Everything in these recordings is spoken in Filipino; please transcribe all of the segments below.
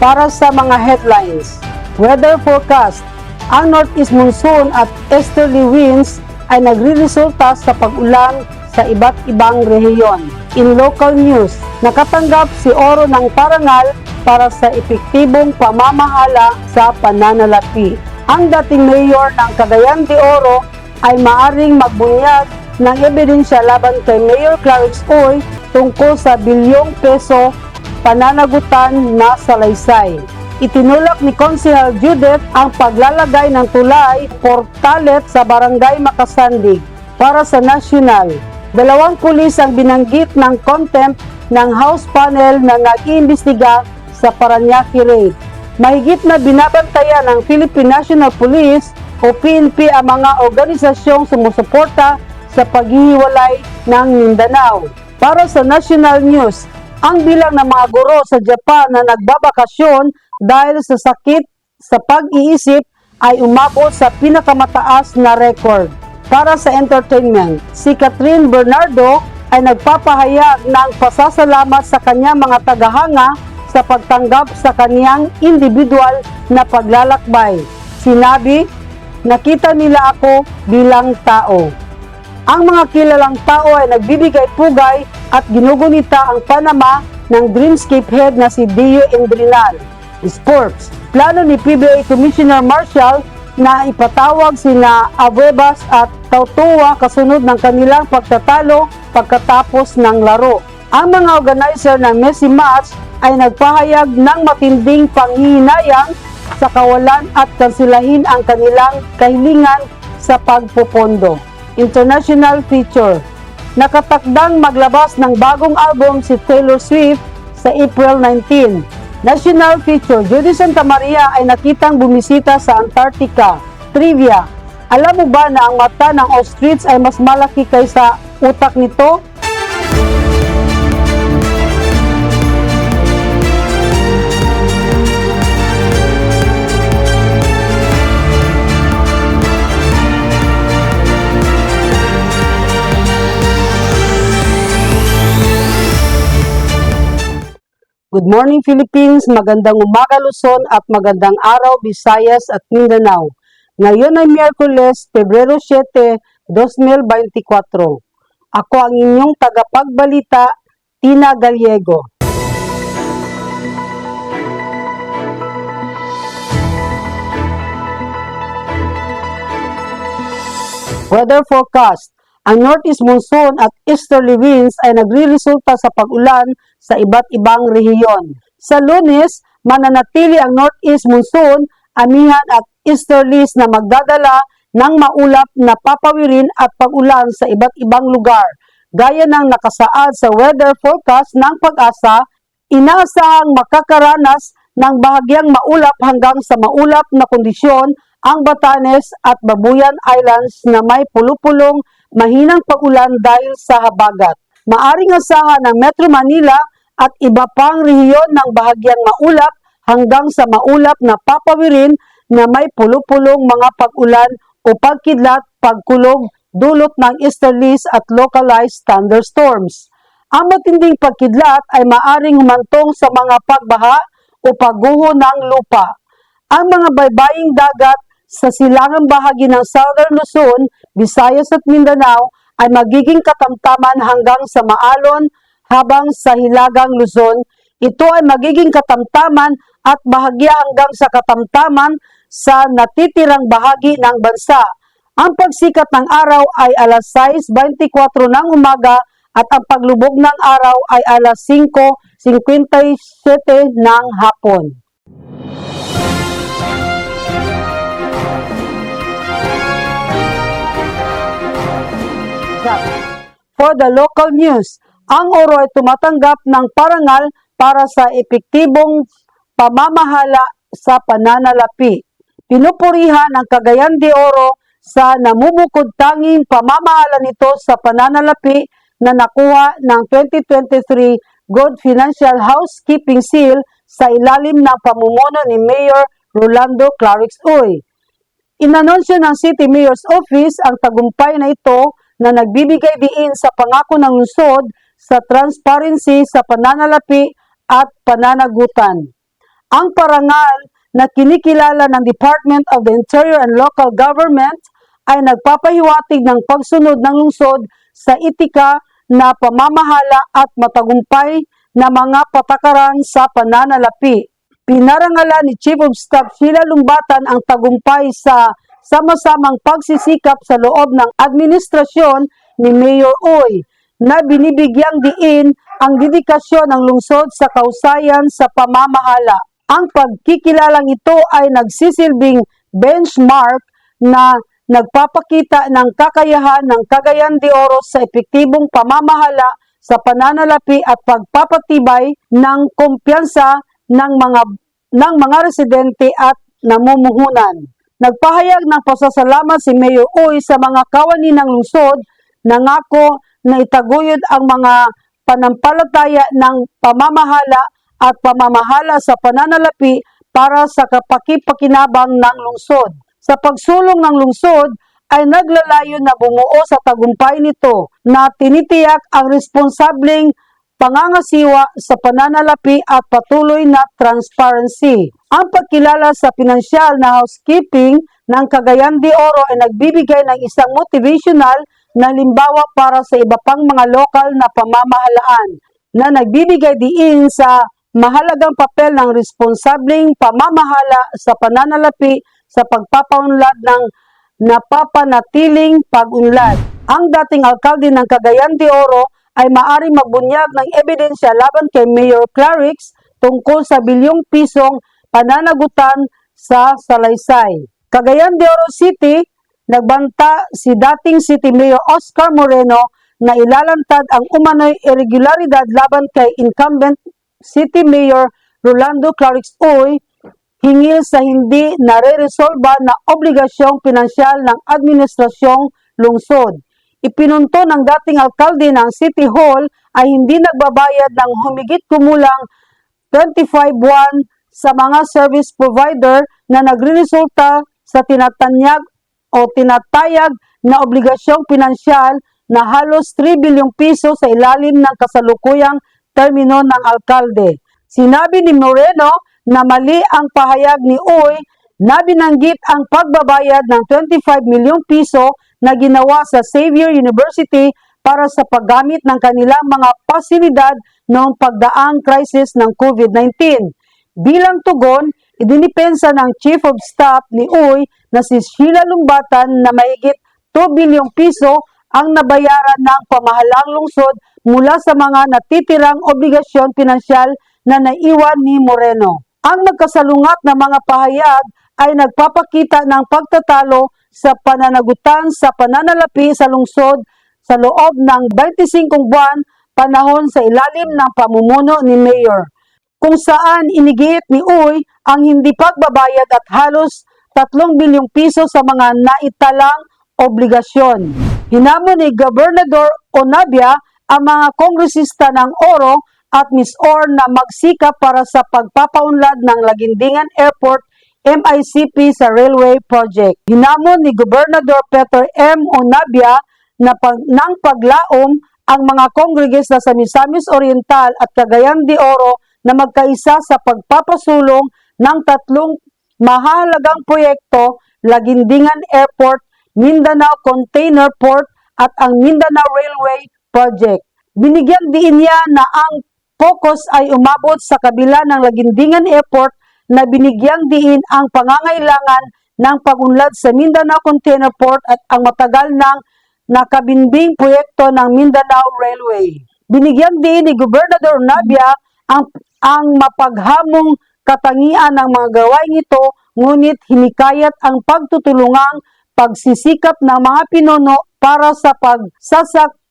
Para sa mga headlines, weather forecast, ang northeast monsoon at easterly winds ay nagre-resulta sa pag-ulan sa iba't ibang rehiyon. In local news, nakatanggap si Oro ng parangal para sa epektibong pamamahala sa pananalapi. Ang dating mayor ng Cagayan de Oro ay maaring magbunyag ng ebidensya laban kay Mayor Clarix Uy tungkol sa bilyong peso pananagutan na salaysay. Itinulak ni Konsehal Judith ang paglalagay ng tulay portalet sa Barangay Makasandig. Para sa national, 2 pulis ang binanggit ng contempt ng House panel na nag-iimbestiga sa Parañaque raid. Mahigit na binabantayan ng Philippine National Police o PNP ang mga organisasyong sumusuporta sa paghihiwalay ng Mindanao. Para sa national news, ang bilang ng mga guro sa Japan na nagbabakasyon dahil sa sakit sa pag-iisip ay umabot sa pinakamataas na record. Para sa entertainment, si Catherine Bernardo ay nagpapahayag ng pasasalamat sa kanyang mga tagahanga sa pagtanggap sa kaniyang individual na paglalakbay. Sinabi, nakita nila ako bilang tao. Ang mga kilalang tao ay nagbibigay pugay at ginugunita ang Panama ng Dreamscape head na si Dio Endrinal. Sports, plano ni PBA Commissioner Marshall na ipatawag sina Abuebas at Tautua kasunod ng kanilang pagtatalo pagkatapos ng laro. Ang mga organizer ng Messi match ay nagpahayag ng matinding panghihinayang sa kawalan at kansilahin ang kanilang kahilingan sa pagpopondo. International feature, nakatakdang maglabas ng bagong album si Taylor Swift sa April 19. National feature, Judy Santa Maria ay nakitang bumisita sa Antarctica. Trivia, alam mo ba na ang mata ng ostrich ay mas malaki kaysa utak nito? Good morning Philippines, magandang umaga Luzon at magandang araw Visayas at Mindanao. Ngayon ay Miyerkules, Pebrero 7, 2024. Ako ang inyong tagapagbalita, Tina Gallego. Weather forecast. Ang northeast monsoon at easterly winds ay nagre-resulta sa pag-ulan sa iba't ibang rehiyon. Sa Lunes, mananatili ang northeast monsoon, amihan at easterlies na magdadala ng maulap na papawirin at pag-ulan sa iba't ibang lugar. Gaya ng nakasaad sa weather forecast ng Pag-asa, inaasahang makakaranas ng bahagyang maulap hanggang sa maulap na kondisyon ang Batanes at Babuyan Islands na may pulupulong mahinang pag-ulan dahil sa habagat. Maaring asahan ng Metro Manila at iba pang rehiyon ng bahagyang maulap hanggang sa maulap na papawirin na may pulupulong mga pag-ulan o pagkidlat, pagkulog, dulot ng easterlies at localized thunderstorms. Ang matinding pagkidlat ay maaring humantong sa mga pagbaha o pagguho ng lupa. Ang mga baybaying dagat sa silangang bahagi ng Southern Luzon, Visayas at Mindanao ay magiging katamtaman hanggang sa maalon, habang sa hilagang Luzon, ito ay magiging katamtaman at bahagya hanggang sa katamtaman sa natitirang bahagi ng bansa. Ang pagsikat ng araw ay alas 6:24 ng umaga at ang paglubog ng araw ay alas 5:57 ng hapon. For the local news, ang Oro ay tumatanggap ng parangal para sa epektibong pamamahala sa pananalapi. Pinupurihan ang Cagayan de Oro sa namumukod tanging pamamahala nito sa pananalapi na nakuha ng 2023 Good Financial Housekeeping Seal sa ilalim ng pamumuno ni Mayor Rolando Clarix Uy. Inanunsyo ng City Mayor's Office ang tagumpay na ito na nagbibigay diin sa pangako ng lungsod sa transparency sa pananalapi at pananagutan. Ang parangal na kinikilala ng Department of the Interior and Local Government ay nagpapahiwatig ng pagsunod ng lungsod sa etika na pamamahala at matagumpay na mga patakaran sa pananalapi. Pinarangalan ni Chief of Staff Sheila Lumbatan ang tagumpay sa sama-samang pagsisikap sa loob ng administrasyon ni Mayor Uy na binibigyang diin ang dedikasyon ng lungsod sa kausayan sa pamamahala. Ang pagkikilalang ito ay nagsisilbing benchmark na nagpapakita ng kakayahan ng Cagayan de Oro sa epektibong pamamahala sa pananalapi at pagpapatibay ng kumpiyansa ng mga residente at namumuhunan. Nagpahayag ng pasasalamat si Mayor Uy sa mga kawani ng lungsod, nangako na itaguyod ang mga panampalataya ng pamamahala at pamamahala sa pananalapi para sa kapakipakinabang ng lungsod. Sa pagsulong ng lungsod ay naglalayon na bumuo sa tagumpay nito na tinitiyak ang responsableng pangangasiwa sa pananalapi at patuloy na transparency. Ang pagkilala sa pinansyal na housekeeping ng Cagayan de Oro ay nagbibigay ng isang motivational na limbawa para sa iba pang mga lokal na pamamahalaan na nagbibigay diin sa mahalagang papel ng responsableng pamamahala sa pananalapi sa pagpapaunlad ng napapanatiling pag-unlad. Ang dating alkalde ng Cagayan de Oro ay maaring magbunyag ng ebidensya laban kay Mayor Clarix tungkol sa bilyong pisong pananagutan sa salaysay. Cagayan de Oro City, nagbanta si dating City Mayor Oscar Moreno na ilalantad ang umano'y irregularidad laban kay incumbent City Mayor Rolando Clarix Uy hingil sa hindi nare-resolba na obligasyong pinansyal ng administrasyong lungsod. Ipinunto ng dating alkalde ng City Hall ay hindi nagbabayad ng humigit kumulang 25 buwan sa mga service provider na nagreresulta sa tinatanyag o tinatayag na obligasyong pinansyal na halos 3 bilyong piso sa ilalim ng kasalukuyang termino ng alkalde. Sinabi ni Moreno na mali ang pahayag ni Uy na binanggit ang pagbabayad ng 25 milyong piso na ginawa sa Xavier University para sa paggamit ng kanilang mga pasilidad noong pagdaang crisis ng COVID-19. Bilang tugon, idinipensa ng Chief of Staff ni Uy na si Sheila Lumbatan na mahigit 2 bilyong piso ang nabayaran ng pamahalang lungsod mula sa mga natitirang obligasyon pinansyal na naiwan ni Moreno. Ang magkasalungat na mga pahayag ay nagpapakita ng pagtatalo sa pananagutan sa pananalapi sa lungsod sa loob ng 25 buwan panahon sa ilalim ng pamumuno ni Mayor, kung saan inigit ni Uy ang hindi pagbabayad at halos 3 bilyong piso sa mga naitalang obligasyon. Hinamon ni Gobernador Onabia ang mga kongresista ng Oro at Miss Or na magsikap para sa pagpapaunlad ng Lagindingan Airport MICP sa railway project. Hinamon ni Gobernador Peter M. Onabia na ng paglaom ang mga kongresista sa Misamis Oriental at Cagayan de Oro na magkaisa sa pagpapasulong ng 3 mahalagang proyekto, Lagindingan Airport, Mindanao Container Port at ang Mindanao Railway Project. Binigyan din niya na ang focus ay umabot sa kabila ng Lagindingan Airport na binigyang diin ang pangangailangan ng pag-unlad sa Mindanao Container Port at ang matagal ng nakabinbing proyekto ng Mindanao Railway. Binigyan din ni Gobernador Navia ang mapaghamong katangian ng mga gawain ito, ngunit hinikayat ang pagtutulungang pagsisikap ng mga pinuno para sa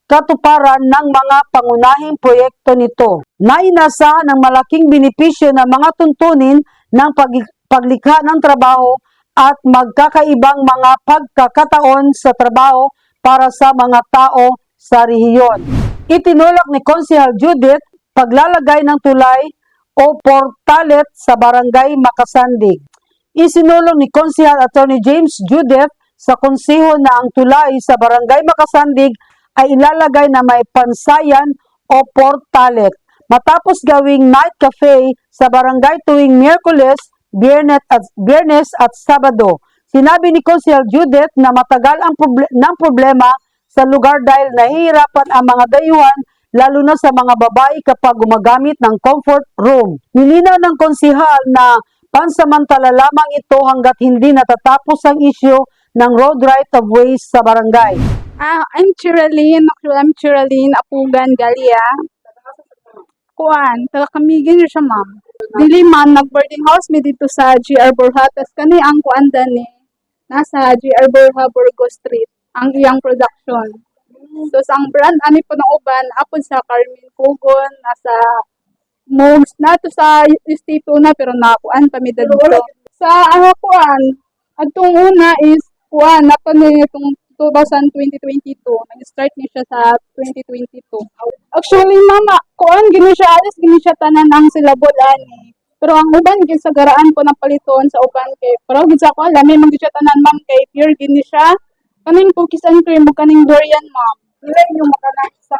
katuparan ng mga pangunahing proyekto nito. Nainasa ng malaking benepisyo ng mga tuntunin ng paglikha ng trabaho at magkakaibang mga pagkakataon sa trabaho para sa mga tao sa rehiyon. Itinulak ni Konsehal Judith paglalagay ng tulay o portalet sa Barangay Makasandig. Isinulong ni Konsehal Attorney James Judith sa konseho na ang tulay sa Barangay Makasandig ay ilalagay na may pansayan o portalet Matapos gawing night cafe sa barangay tuwing Miyerkules, Biyernes at Sabado. Sinabi ni Consul Judith na matagal ng problema sa lugar dahil nahihirapan ang mga dayuhan lalo na sa mga babae kapag gumagamit ng comfort room. Nilinaw ng konsihal na pansamantala lamang ito hanggat hindi natatapos ang isyu ng road right of ways sa barangay. I'm Chiraline. Actually, I'm Chiraline Apugan Galia. Kuan, taga Kamigin siya, ma'am. Dili man, nag-boarding house mi dito sa GR Borja. Tas kani ang kuan dani, nasa GR Borja, Burgos Street. Ang iyang production. So, ang brand, ani po ng uban, apod sa Carmen Pugon, nasa Mogs, na to sa Estito na, pero nakuan kami dito. Sa ano kuan, atong una is, kuan, nato ni itong 2022. Nag-start niya siya sa 2022. Actually, mama, kuan, gini siya, alis, gini siya tanan ang silabol, ani. Pero ang uban, gini sa garaan po ng paliton sa uban kay, pero gini sa kuan, lami, mag siya tanan, ma'am, kay pure, gini siya. Kaning cookies and cream, kaning durian, ma'am. Ilan yung makanak sa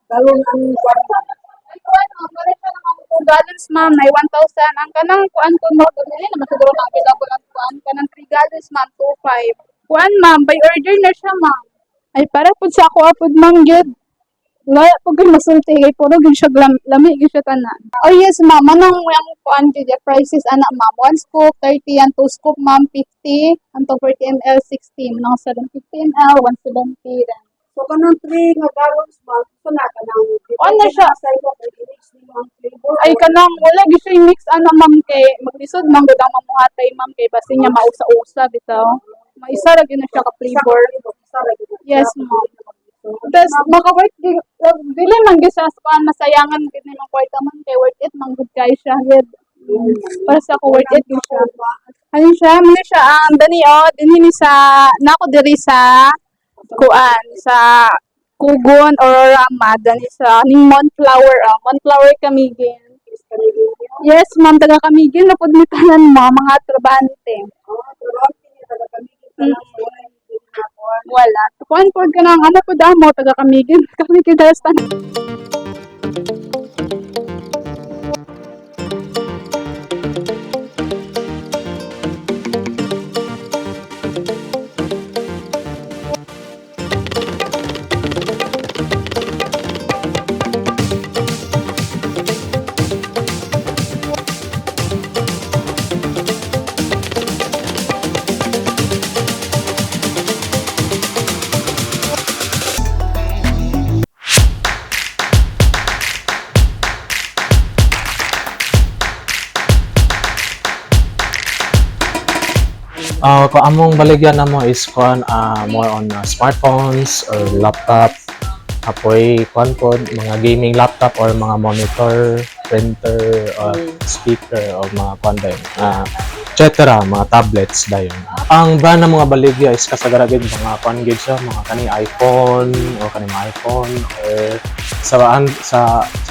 galon ang kuan, ma'am. Ay, kuan, ma'am, wala siya ng gallons, ma'am, na 1,000. Ang kanang kuan ko, ma'am, naman siguro na available ang kuan. Kanang 3 gallons, ma'am, 2,500. Kuan, ma'am, by order na siya, ma'am. Ay, para po sa ako, apod, ma'am, gid. Laya po gid masulti, kay puro gid siya lami, gid siya tanan. Oh, yes, ma'am, anong yung kuan gid, prices, anak, ma'am. 1 scoop, 30, and 2 scoop, ma'am, 50, and 40 ml, 60. Nang 750 ml, 170, then. So, kanang 3 nga gallons, ma'am, ito na kanang Ano siya? Ay, kanang, wala gid siya mix, ano, ma'am, kay, maglisod, ma'am, gud ang mamuhatay, ma'am, kay, basta niya mausa-usa, bitaw. Maisa ra gyud na siya ka-flavor. Yes, ma'am. Tapos, maka-worth, dili man gyud sa kuan masayangan gyud ni mga kwarta man, kay worth it, man good kay siya, gyud. Para sa ko, worth it gyud siya. Ano siya, muna siya, dani, dinhi ni sa, nako diri sa, kuan, sa, Kugon or Rama, dani sa, ning Montflower, Montflower Kamigin. Yes, ma'am, taga Kamigin, napod ni tanan mo, mga trabante. Wala. Tukuan po ka ng ano po damo, taga Kamigin. Kamigin dahil sa Kung among baligyan namo is more on smartphones or laptop. Apoy pod mga gaming laptop or mga monitor, printer, or speaker or mga dayon. etc. mga tablets dayon. Ang brand ng mga baligya is kasagara gid mga gid siya, mga kani iPhone o kani iPhone or sa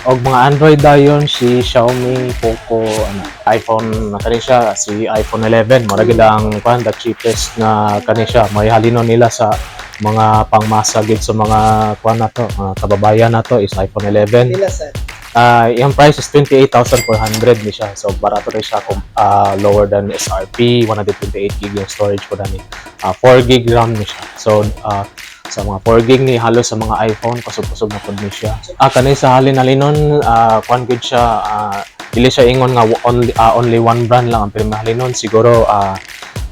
mga Android dayon si Xiaomi, Poco, iPhone na kani siya si iPhone 11 mura gid ang the cheapest na kani siya, may halino nila sa mga pangmasa gid sa mga na to, kababayan na to is iPhone 11. Yung price is 28,400 ni siya. So barato rin siya lower than SRP, 128 GB yung storage ko dani. 4 GB RAM ni siya. So sa mga 4 GB ni halos sa mga iPhone kusog-kusog na pud ni siya. Kani sa halin halinon good siya, dili siya ingon nga only one brand lang ang pinamahalinon siguro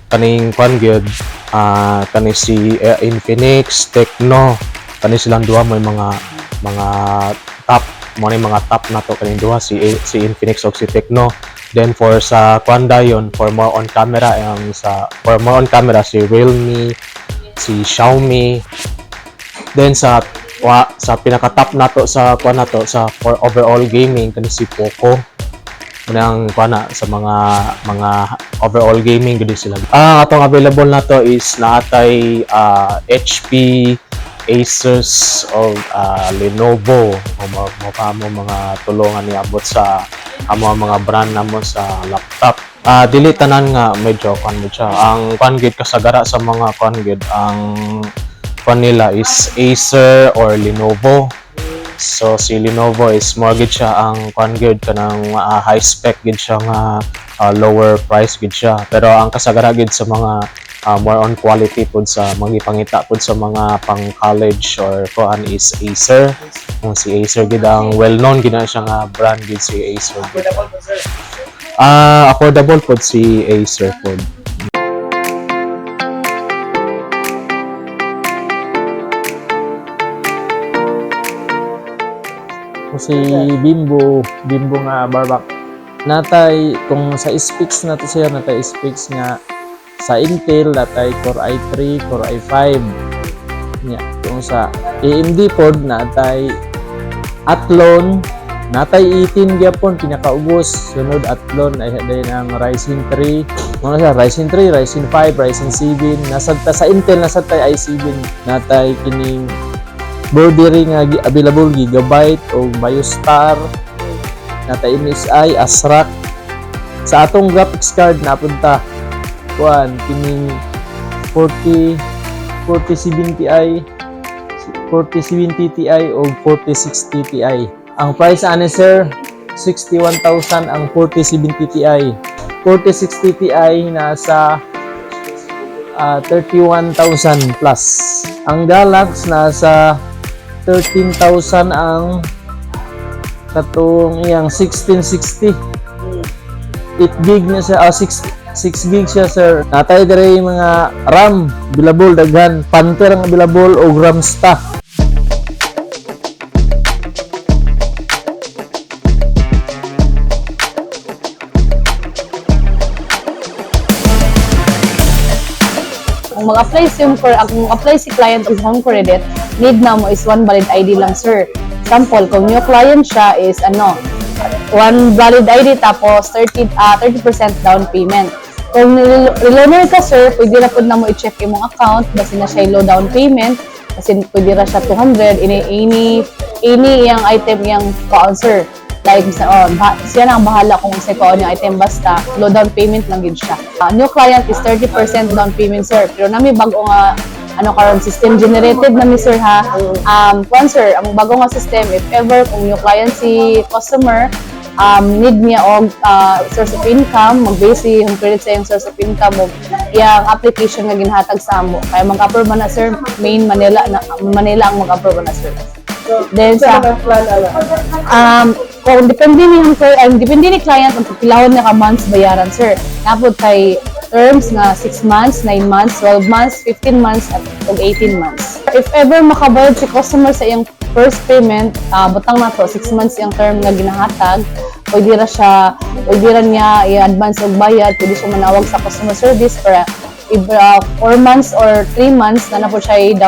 kaning good kani si Infinix, Tecno, kani silang duha may mga top mo ni mga top na to kaning duha si Infinix o si Tecno. Then for sa dayon for more on camera si Realme, si Xiaomi. Then sa pinaka-top nato sa sa for overall gaming kani si Poco. Munang sa mga overall gaming gud sila. Atong available nato is naatay HP, Asus o Lenovo o mga tulungan niabot sa mga brand namo sa laptop. Dili tanan nga medyo siya. Ang gid kasagara sa mga gid ang nila is Acer or Lenovo. So si Lenovo is more gid siya ang kuan gyud kanang high spec gid siya nga lower price gid siya. Pero ang kasagara gid sa mga more on quality pud sa magipangita pud sa mga pang college or kuan is Acer. Kung si Acer gid ang well known gid na siya nga brand gid si Acer. Affordable pud si Acer pud. Si Bimbo nga barbak. Natay kung sa specs nato siya natay specs nga sa Intel natay Core i3, Core i5. Nya kung sa AMD pod natay Athlon, natay 18 gyapon pinakaubos. Sunod Athlon ay ng Ryzen 3. Ano siya? Ryzen 3, Ryzen 5, Ryzen 7. Nasa sa Intel nasa tay i7 natay kining border nga available Gigabyte o BioStar natay MSI ASRock. Sa atong graphics card napunta kuan kining 4070 Ti 4070 Ti o 4060 Ti. Ang price ani sir 61,000 ang 4070 Ti. 4060 Ti nasa 31,000 plus. Ang Galax nasa 13,000 ang katong iyang 1660. 8 gig na siya, 6 gig siya sir. Natay dire mga RAM available daghan, Panther ang available o Gramsta. Kung mag-apply si client of home credit, need na mo is one valid ID lang sir. Example, kung new client siya is one valid ID tapos 30% down payment. Kung reloaner ka sir, pwede na po na mo i-check yung account kasi na siya low down payment kasi pwede na siya 200 any yung item yung account sir. Like, siya na ang bahala kung sa ikaw yung item basta low down payment lang yun siya. New client is 30% down payment sir. Pero nami bago nga karon system generated nami sir ha. Sir, ang bago nga system if ever kung new client si customer need niya og source of income, mag-base yung credit sa yung source of income mo yung application nga ginhatag sa amo. Kaya mag-approve man na sir, main Manila ang mag-approve na sir. Then sa kung depende ni client ang pilahon niya ka months bayaran sir. Napod kay terms nga 6 months, 9 months, 12 months, 15 months at 18 months. If ever makabayad si customer sa iyang first payment, butang na to 6 months yung term nga ginahatag, pwede ra niya i-advance og bayad, pwede siya manawag sa customer service para 4 months or 3 months na po siya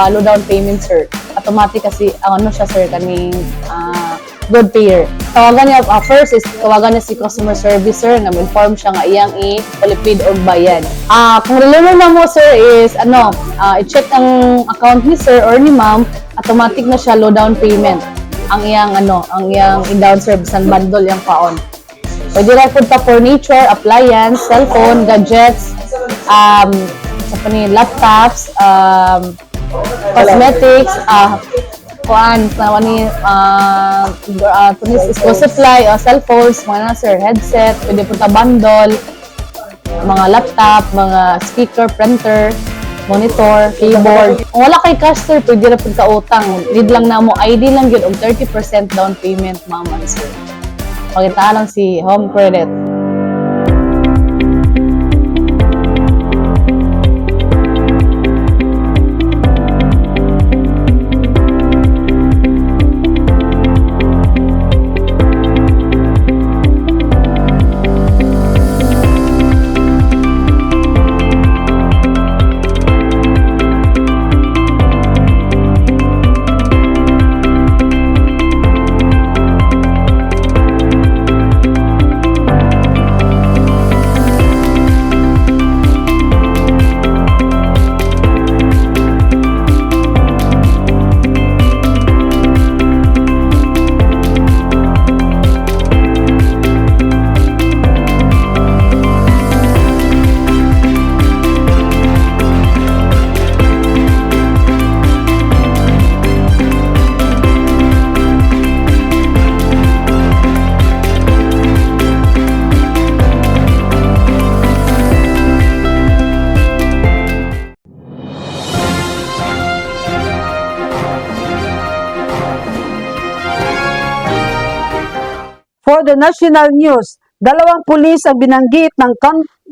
low down payment sir. Automatic kasi siya sir kaning good payer. Tawagan niya first is tawagan niya si customer service sir na inform siya nga iyang i-prepaid og bayad. Kung reloaner na mo sir is i-check ang account ni sir or ni ma'am, automatic na siya low down payment. Ang iyang i-down service and bundle yung paon. Pwede ra pud pa furniture, appliance, cellphone, gadgets, laptops, cosmetics, school supply, cellphones, mga sir, headset, pwede po bundle, mga laptop, mga speaker, printer, monitor, keyboard. Kung wala kay cash sir, pwede na po utang. Need lang na mo, ID lang yun, 30% down payment, mga sir. Pakitaan lang si Home Credit. To the national news, 2 pulis ang binanggit ng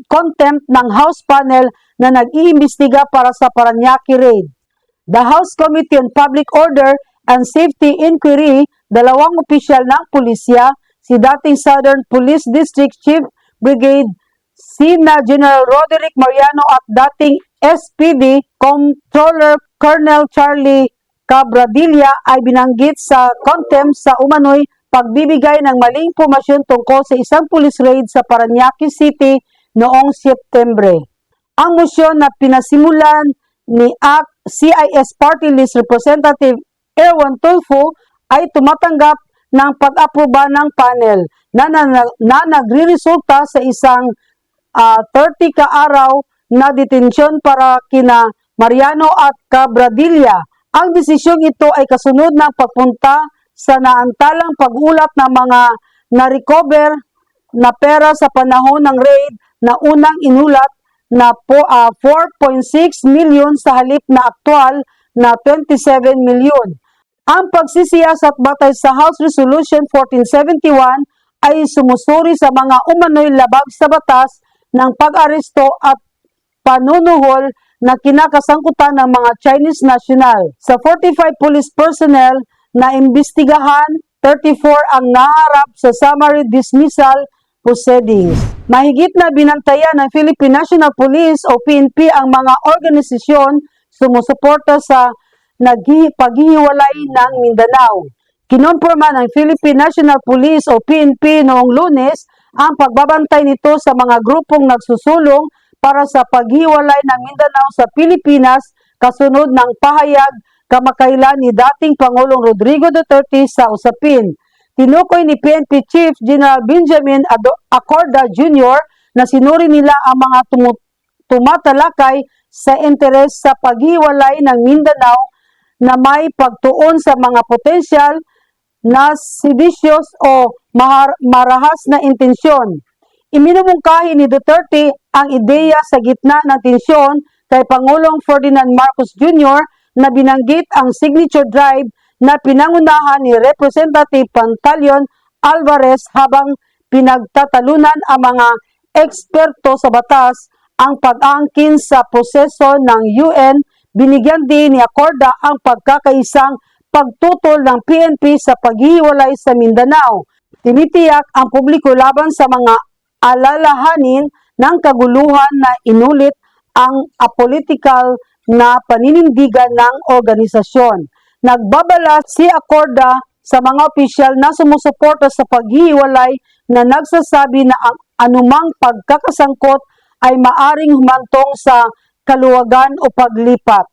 contempt ng House panel na nag-iimbestiga para sa Parañaque raid. The House Committee on Public Order and Safety Inquiry, 2 opisyal ng pulisya, si dating Southern Police District Chief Brigade Sina General Roderick Mariano at dating SPD Comptroller Colonel Charlie Cabradilla ay binanggit sa contempt sa umano'y pagbibigay ng maling impormasyon tungkol sa isang police raid sa Parañaque City noong Setyembre. Ang motion na pinasimulan ni CIS Party List Representative Erwan Tulfo ay tumatanggap ng pag-aproba ng panel na nagre-resulta sa isang 30 ka-araw na detensyon para kina Mariano at Cabradilla. Ang desisyong ito ay kasunod ng pagpunta sa naantalang pag-ulat ng mga na-recover na pera sa panahon ng raid na unang inulat na 4.6 million sa halip na aktwal na 27 million. Ang pagsisiyasat batay sa House Resolution 1471 ay sumusuri sa mga umano'y labag sa batas ng pag-aresto at panunuhol na kinakasangkutan ng mga Chinese national. Sa 45 police personnel na imbestigahan, 34 ang naharap sa summary dismissal proceedings. Mahigit na binantayan ng Philippine National Police o PNP ang mga organisasyon sumusuporta sa paghihiwalay ng Mindanao. Kinumpirma ng Philippine National Police o PNP noong Lunes ang pagbabantay nito sa mga grupong nagsusulong para sa paghiwalay ng Mindanao sa Pilipinas kasunod ng pahayag kamakailan ni dating Pangulong Rodrigo Duterte sa usapin. Tinukoy ni PNP Chief General Benjamin Acorda Jr. na sinuri nila ang mga tumatalakay sa interes sa paghiwalay ng Mindanao na may pagtuon sa mga potensyal na seditious o marahas na intensyon. Iminumungkahi ni Duterte ang ideya sa gitna ng tensyon kay Pangulong Ferdinand Marcos Jr. na binanggit ang signature drive na pinangunahan ni Representative Pantaleon Alvarez habang pinagtatalunan ang mga eksperto sa batas ang pag-angkin sa proseso ng UN. Binigyan din ni Acorda ang pagkakaisang pagtutol ng PNP sa paghihiwalay sa Mindanao. Tinitiyak ang publiko laban sa mga alalahanin ng kaguluhan na inulit ang apolitical na paninindigan ng organisasyon. Nagbabala si Acorda sa mga opisyal na sumusuporta sa paghihiwalay na nagsasabi na ang anumang pagkakasangkot ay maaring humantong sa kaluwagan o paglipat.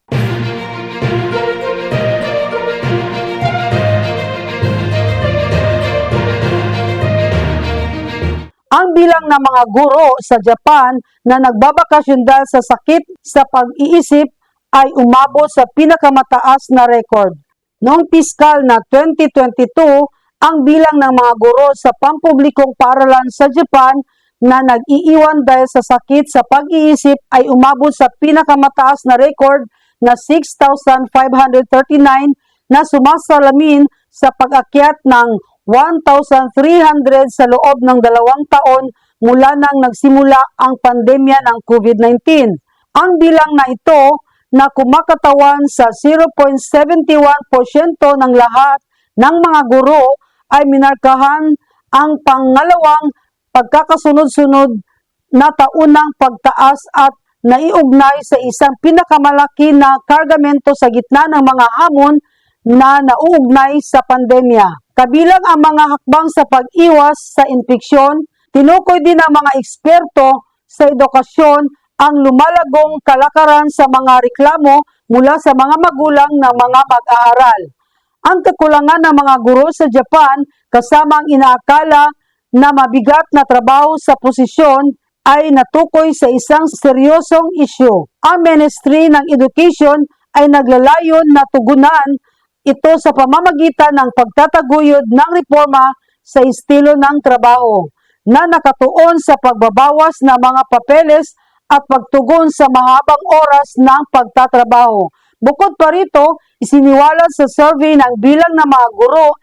Ang bilang ng mga guro sa Japan na nagbabakasyon dahil sa sakit sa pag-iisip ay umabot sa pinakamataas na record. Noong piskal na 2022, ang bilang ng mga guro sa pampublikong paaralan sa Japan na nag-iiwan dahil sa sakit sa pag-iisip ay umabot sa pinakamataas na record na 6,539 na sumasalamin sa pag-akyat ng 1,300 sa loob ng 2 taon mula nang nagsimula ang pandemya ng COVID-19. Ang bilang na ito na kumakatawan sa 0.71% ng lahat ng mga guro ay minarkahan ang pangalawang pagkakasunod-sunod na taunang pagtaas at naiugnay sa isang pinakamalaki na kargamento sa gitna ng mga hamon na nauugnay sa pandemya. Kabilang ang mga hakbang sa pag-iwas sa infeksyon, tinukoy din ng mga eksperto sa edukasyon ang lumalagong kalakaran sa mga reklamo mula sa mga magulang ng mga mag-aaral. Ang kakulangan ng mga guro sa Japan kasama ang inaakala na mabigat na trabaho sa posisyon ay natukoy sa isang seryosong issue. Ang Ministry ng Education ay naglalayon na tugunan ito sa pamamagitan ng pagtataguyod ng reforma sa estilo ng trabaho na nakatuon sa pagbabawas ng mga papeles at pagtugon sa mahabang oras ng pagtatrabaho. Bukod pa rito, isiniwalat sa survey ng bilang ng mga guro,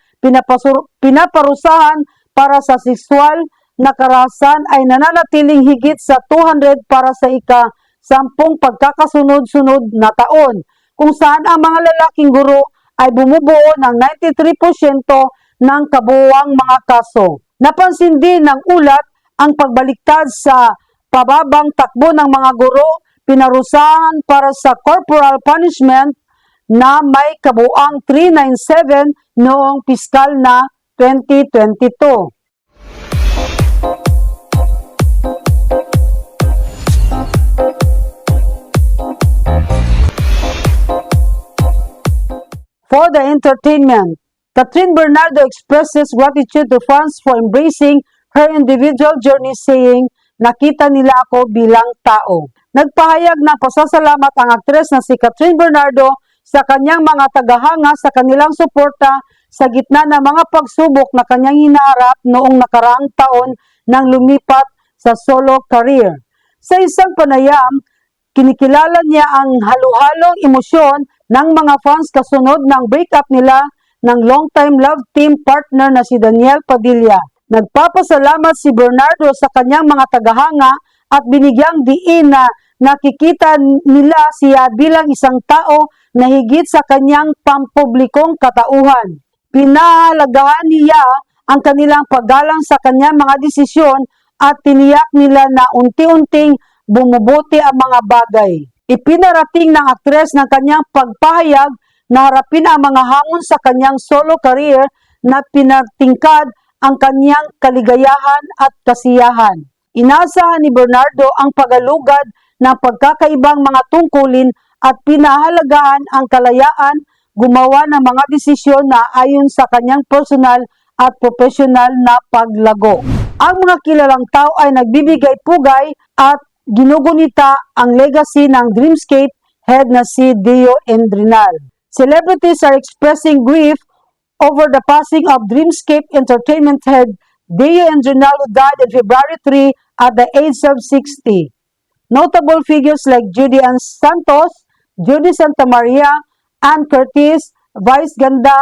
pinaparusahan para sa sexual na karahasan ay nananatiling higit sa 200 para sa ika-10 pagkakasunod-sunod na taon, kung saan ang mga lalaking guro ay bumubuo ng 93% ng kabuuang mga kaso. Napansin din ng ulat ang pagbaliktad sa pababang takbo ng mga guro, pinarusahan para sa corporal punishment na may kabuuang 397 noong piskal na 2022. For the entertainment, Catherine Bernardo expresses gratitude to fans for embracing her individual journey, saying, "Nakita nila ako bilang tao." Nagpahayag ng pasasalamat ang aktres na si Catherine Bernardo sa kanyang mga tagahanga sa kanilang suporta sa gitna ng mga pagsubok na kanyang hinaharap noong nakaraang taon nang lumipat sa solo career. Sa isang panayam, kinikilala niya ang halo-halong emosyon ng mga fans kasunod ng breakup nila ng long-time love team partner na si Daniel Padilla. Nagpapasalamat si Bernardo sa kanyang mga tagahanga at binigyang diin na nakikita nila siya bilang isang tao na higit sa kanyang pampublikong katauhan. Pinahalagahan niya ang kanilang paggalang sa kanyang mga desisyon at tiniyak nila na unti-unting bumubuti ang mga bagay. Ipinarating ng aktres ng kanyang pagpahayag na harapin ang mga hamon sa kanyang solo career na pinatingkad ang kanyang kaligayahan at kasiyahan. Inasahan ni Bernardo ang pagalugad ng pagkakaibang mga tungkulin at pinahalagahan ang kalayaan gumawa ng mga desisyon na ayon sa kanyang personal at profesional na paglago. Ang mga kilalang tao ay nagbibigay pugay at ginugunita ang legacy ng Dreamscape head na si Dio Endrinal. Celebrities are expressing grief over the passing of Dreamscape Entertainment head Dio Endrinal, who died on February 3 at the age of 60. Notable figures like Judy Ann Santos, Judy Santa Maria, Ann Curtis, Vice Ganda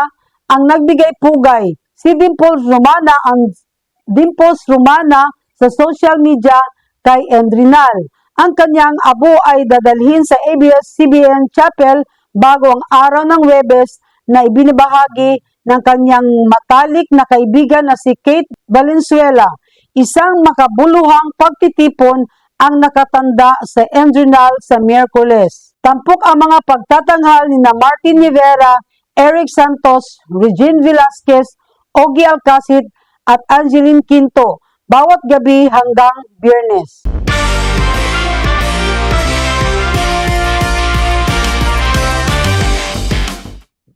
ang nagbigay pugay. Si Dimples Romana sa social media kay Endrinal. Ang kanyang abo ay dadalhin sa ABS-CBN Chapel bago ang araw ng Huwebes na ibinibahagi ng kanyang matalik na kaibigan na si Kate Valenzuela. Isang makabuluhang pagtitipon ang nakatanda sa Endrinal sa Miyerkules. Tampok ang mga pagtatanghal ni Martin Rivera, Eric Santos, Regine Velasquez, Ogie Alcacid at Angeline Quinto bawat gabi hanggang Biyernes.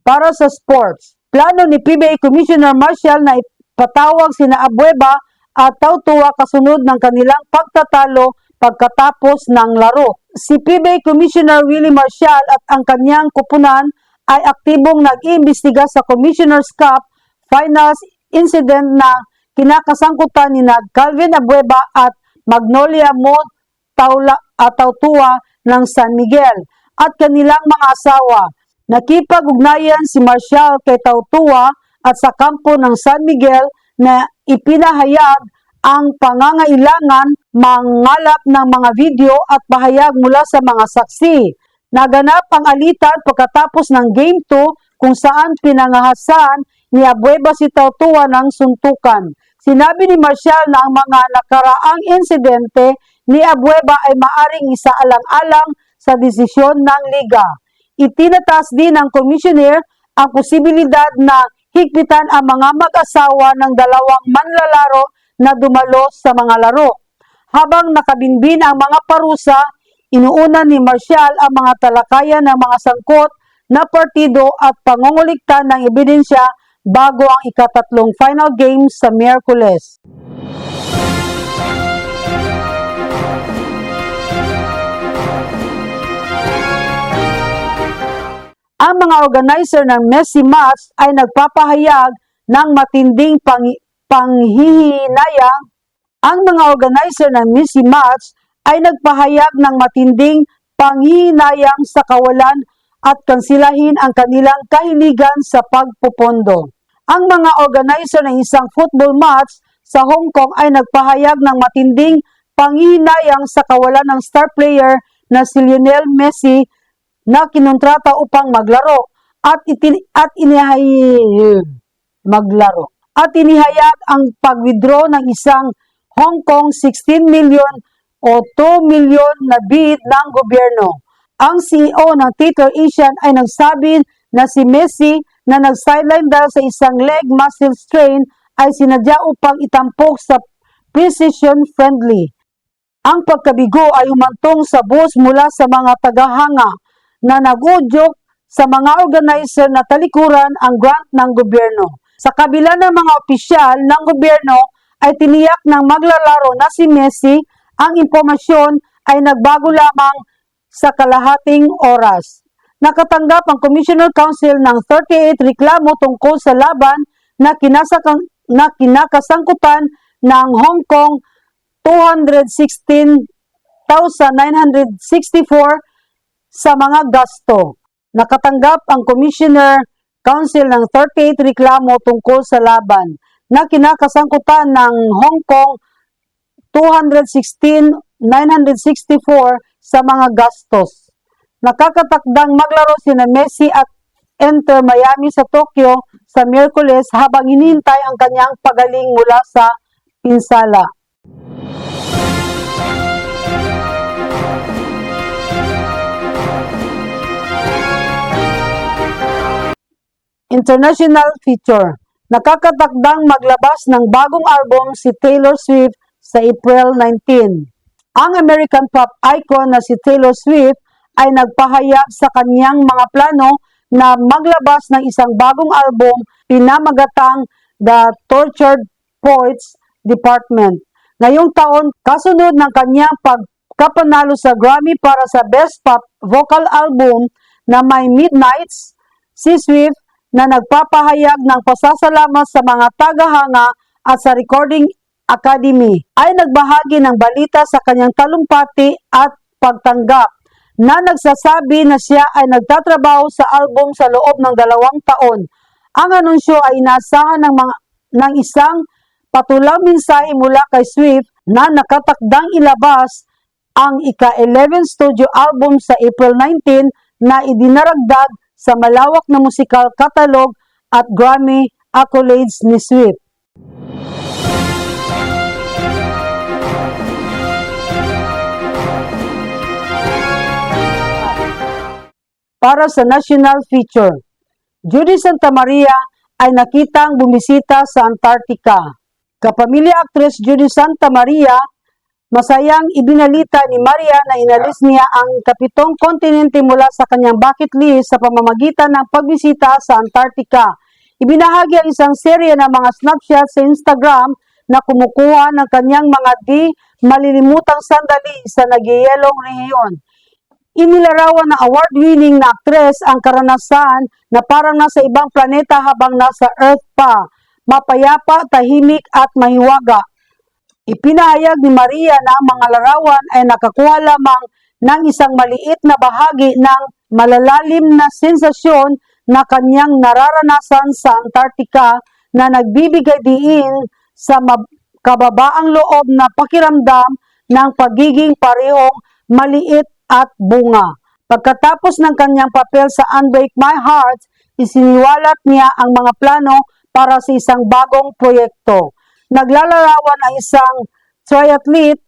Para sa sports, plano ni PBA Commissioner Marcial na ipatawag sina Abueva at Tautua kasunod ng kanilang pagtatalo pagkatapos ng laro. Si PBA Commissioner Willie Marcial at ang kanyang kupunan ay aktibong nag-iimbestiga sa Commissioner's Cup Finals incident na kinakasangkutan ni Calvin Abueva at Magnolia Mo Tautua ng San Miguel at kanilang mga asawa. Nakipag-ugnayan si Marcial kay Tautua at sa kampo ng San Miguel na ipinahayag ang pangangailangan mangalap ng mga video at pahayag mula sa mga saksi. Naganap ang alitan pagkatapos ng Game 2 kung saan pinangahasan ni Abueva si Tautua ng suntukan. Sinabi ni Marcial na ang mga nakaraang insidente ni Abueva ay maaring isaalang-alang sa desisyon ng liga. Itinataas din ng komisyoner ang posibilidad na higpitan ang mga mag-asawa ng dalawang manlalaro na dumalo sa mga laro. Habang nakabinbin ang mga parusa, inuuna ni Marcial ang mga talakayan ng mga sangkot na partido at pangungulikta ng ebidensya bago ang ikatatlong final game sa Miyerkules. Ang mga organizer ng Messi Match ay nagpapahayag ng matinding panghihinayang. Ang mga organizer ng Messi Match ay nagpahayag ng matinding panghihinayang sa kawalan at kansilahin ang kanilang kahiligan sa pagpupondo. Ang mga organizer ng isang football match sa Hong Kong ay nagpahayag ng matinding panghihinayang sa kawalan ng star player na si Lionel Messi na kinontrata upang maglaro at inihayag ang pag-withdraw ng isang Hong Kong 16 million o 2 million na bid ng gobyerno. Ang CEO ng Theatre Asian ay nagsabi na si Messi na nag-sideline dahil sa isang leg muscle strain ay sinadya upang itampok sa precision friendly. Ang pagkabigo ay humantong sa bus mula sa mga tagahanga na nag-udyok sa mga organizer na talikuran ang grant ng gobyerno. Sa kabila ng mga opisyal ng gobyerno ay tiniyak ng maglalaro na si Messi, ang impormasyon ay nagbago lamang sa kalahating oras. Nakatanggap ang Commissioner Council ng 38 reklamo tungkol sa laban na kinakasangkutan ng Hong Kong 216,964 sa mga gasto. Nakatanggap ang Commissioner Council ng 38 reklamo tungkol sa laban na kinakasangkutan ng Hong Kong 216,964 sa mga gastos. Nakakatakdang maglaro sina Messi at Inter Miami sa Tokyo sa Miyerkules habang hinihintay ang kanyang pagaling mula sa pinsala. International feature. Nakakatakdang maglabas ng bagong album si Taylor Swift sa April 19. Ang American pop icon na si Taylor Swift ay nagpahayag sa kanyang mga plano na maglabas ng isang bagong album pinamagatang The Tortured Poets Department. Ngayong taon, kasunod ng kanyang pagkapanalo sa Grammy para sa Best Pop Vocal Album na may Midnights, si Swift na nagpapahayag ng pasasalamat sa mga tagahanga at sa Recording Academy ay nagbahagi ng balita sa kanyang talumpati at pagtanggap na nagsasabi na siya ay nagtatrabaho sa album sa loob ng 2 taon. Ang anunsyo ay inasahan ng isang patulang mensahe mula kay Swift na nakatakdang ilabas ang ika-11 studio album sa April 19 na idinaragdag sa malawak na musical catalog at Grammy accolades ni Swift. Para sa national feature, Judy Santa Maria ay nakitang bumisita sa Antarctica. Kapamilya actress Judy Santa Maria, masayang ibinalita ni Maria na inalis niya ang kapitong kontinente mula sa kanyang bucket list sa pamamagitan ng pagbisita sa Antarctica. Ibinahagi ang isang serye ng mga snapshots sa Instagram na kumukuha ng kanyang mga di malilimutang sandali sa nagyayelong rehiyon. Inilarawan na award-winning na aktres ang karanasan na parang nasa ibang planeta habang nasa Earth pa, mapayapa, tahimik at mahiwaga. Ipinahayag ni Maria na ang mga larawan ay nakakuha lamang ng isang maliit na bahagi ng malalalim na sensasyon na kanyang nararanasan sa Antarctica na nagbibigay diin sa kababaang loob na pakiramdam ng pagiging parehong maliit at bunga. Pagkatapos ng kanyang papel sa Unbreak My Heart, isiniwalat niya ang mga plano para sa isang bagong proyekto. Naglalarawan ang isang triathlete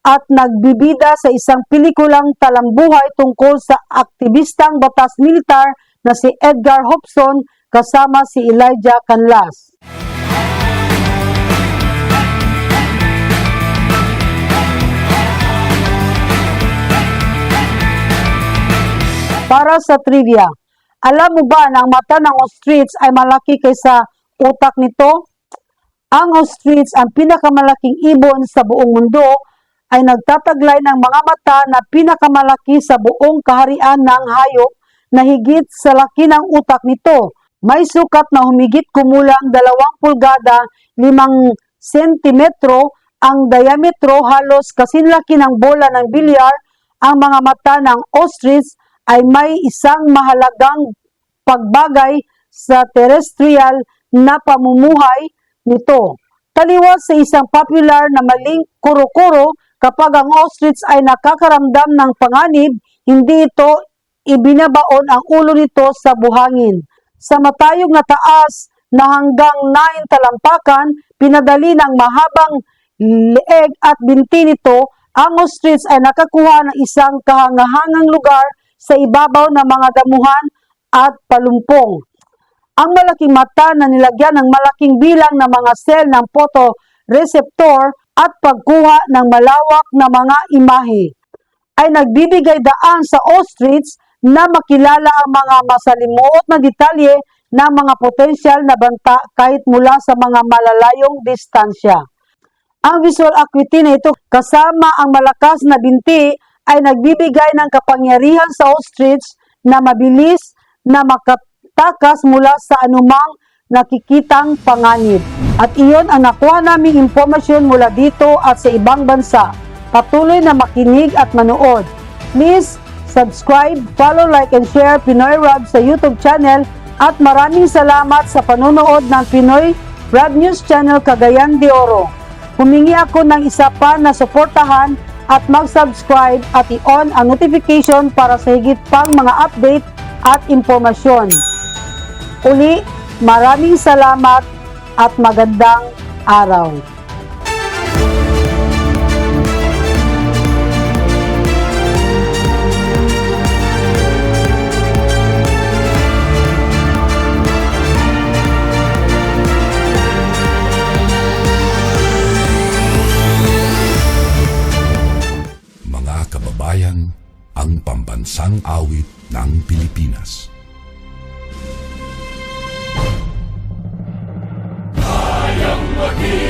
at nagbibida sa isang pelikulang talambuhay tungkol sa aktivistang batas militar na si Edgar Hobson kasama si Elijah Canlas. Para sa trivia, alam mo ba na ang mata ng ostrich ay malaki kaysa utak nito? Ang ostrich, ang pinakamalaking ibon sa buong mundo, ay nagtataglay ng mga mata na pinakamalaki sa buong kaharian ng hayop na higit sa laki ng utak nito. May sukat na humigit kumulang 2 pulgada, 5 sentimetro, ang diametro halos kasinlaki ng bola ng bilyar. Ang mga mata ng ostrich ay may isang mahalagang pagbagay sa terrestrial na pamumuhay nito. Taliwas sa isang popular na maling kuro-kuro, kapag ang ostrich ay nakakaramdam ng panganib, hindi ito ibinabaon ang ulo nito sa buhangin. Sa matayog na taas na hanggang 9 talampakan, pinadali ng mahabang leeg at binti nito, ang ostrich ay nakakuha ng isang kahangahangang lugar sa ibabaw ng mga damuhan at palumpong. Ang malaking mata na nilagyan ng malaking bilang ng mga sel ng photoreceptor at pagkuha ng malawak na mga imahe ay nagbibigay daan sa ostrich na makilala ang mga masalimuot na detalye ng mga potensyal na banta kahit mula sa mga malalayong distansya. Ang visual acuity na ito kasama ang malakas na binti ay nagbibigay ng kapangyarihan sa ostrich na mabilis na makatakas mula sa anumang nakikitang panganib. At iyon ang nakuha naming impormasyon mula dito at sa ibang bansa. Patuloy na makinig at manood. Please subscribe, follow, like, and share Pinoy Rab sa YouTube channel at maraming salamat sa panonood ng Pinoy Rab News Channel Cagayan de Oro. Humingi ako ng isa pa na suportahan at mag-subscribe at i-on ang notification para sa higit pang mga update at impormasyon. Uli, maraming salamat at magandang araw. Mga kababayan, ang pambansang awit ng Pilipinas. Kayang maging